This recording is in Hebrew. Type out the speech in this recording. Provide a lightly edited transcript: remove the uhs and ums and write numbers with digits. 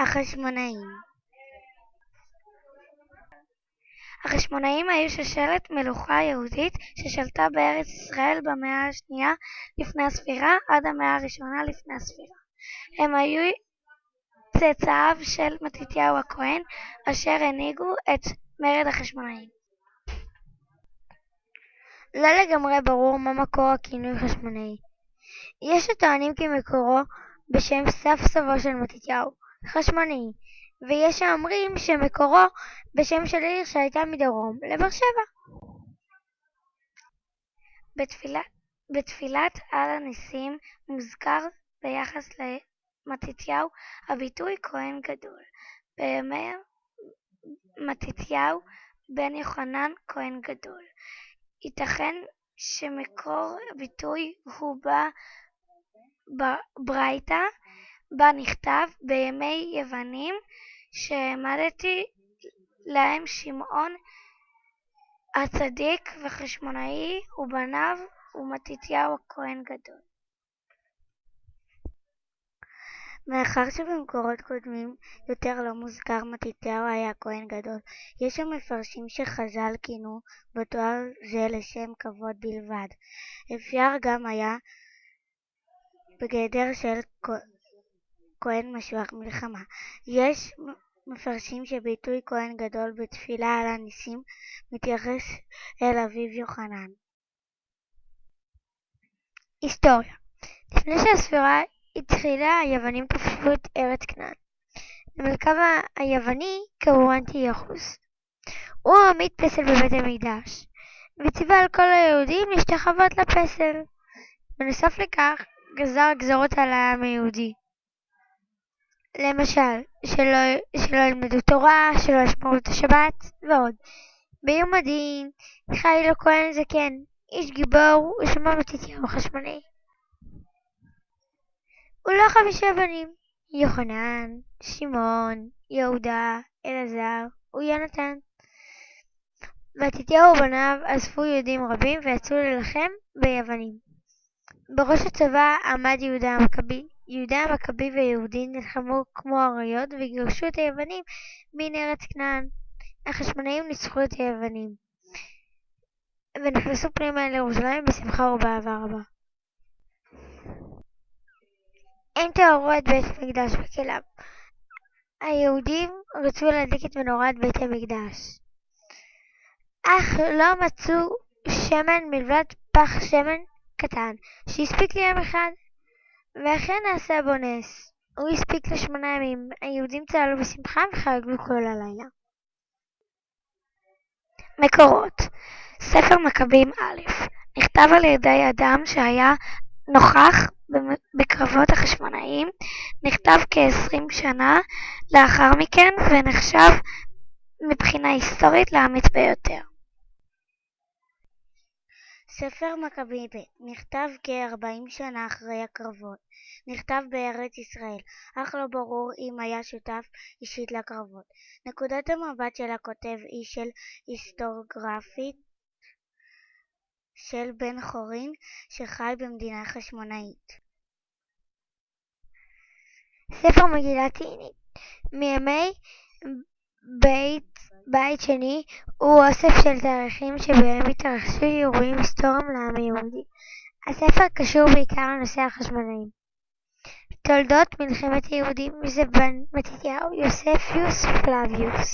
החשמונאים החשמונאים היו שושלת מלוכה יהודית ששלטה בארץ ישראל במאה השנייה לפני הספירה עד המאה הראשונה לפני הספירה. הם היו צאצאיו של מתתיהו הכהן אשר הנהיגו את מרד החשמונאים. לא לגמרי ברור מה מקור הכינוי חשמונאי. יש הטוענים כי מקורו בשם סב סבו של מתתיהו, חשמונאי, ויש האומרים שמקורו בשם של עיר שהייתה מדרום לבאר שבע. בתפילת על הניסים מוזכר ביחס למתתיהו הביטוי כהן גדול. בימי מתתיהו בן יוחנן כהן גדול. ייתכן שמקור הביטוי הוא בברייתא בה נכתב בימי יוונים שהעמדתי להם שמעון הצדיק וחשמונאי ובניו ומתתיהו הכהן גדול. מאחר שבמקורות קודמים יותר לא מוזכר מתתיהו היה כהן גדול, יש המפרשים שחז"ל כינו בתואר זה לשם כבוד בלבד. אפשר גם היה בגדר של כהן משוח מלחמה. יש מפרשים שביטוי כהן גדול בתפילה על הניסים מתייחס אל אביו יוחנן. היסטוריה. לפני שהספירה התחילה היוונים כבשו את ארץ כנען. למלכה היווני קראו אנטיוכוס. הוא העמיד פסל בבית המקדש וציווה על כל היהודים להשתחוות לפסל. בנוסף לכך גזר גזרות על העם היהודי, למשל שלא ילמדו תורה, שלא ישמרו את השבת ועוד. ביום הדין חי לו כהן זקן, איש גיבור ושמו מתתיהו החשמונאי. הוא לא 5 בנים, יוחנן, שמעון, יהודה, אלעזר ויונתן. מתתיהו ובניו אספו יהודים רבים ויצאו להילחם ביוונים. בראש הצבא עמד יהודה המכבי. יהודה המכבי ויהודים נלחמו כמו אריות וגירשו את היוונים מן ארץ כנען. החשמונאים ניצחו את היוונים ונכנסו פנימה לירושלים בשמחה ובאהבה רבה. הם טהרו את בית המקדש בכליו. היהודים רצו להדליק את מנורת בית המקדש, אך לא מצאו שמן מלבד פח שמן קטן שהספיק ליום אחד, ואכן נעשה בו נס. הוא הספיק ל8 ימים. היהודים צהלו בשמחה וחגגו כל הלילה. מקורות. ספר מכבים א' נכתב על ידי אדם שהיה נוכח בקרבות החשמונאים, נכתב כ20 שנה לאחר מכן ונחשב מבחינה היסטורית לאמיץ ביותר. ספר מכבים ב' נכתב כ40 שנה אחרי הקרבות. נכתב בארץ ישראל, אך לא ברור אם היה שותף אישית לקרבות. נקודת המבט של הכותב היא של היסטוריוגרפית של בן חורין שחי במדינה חשמונאית. ספר מגילת תענית מימי בית שני הוא אוסף של תאריכים שבהם התרחשו אירועים היסטוריים לעם היהודי. הספר קשור בעיקר לנושא החשמונאים. תולדות מלחמת היהודים, זה בן מתתיהו יוספיוס פלביוס.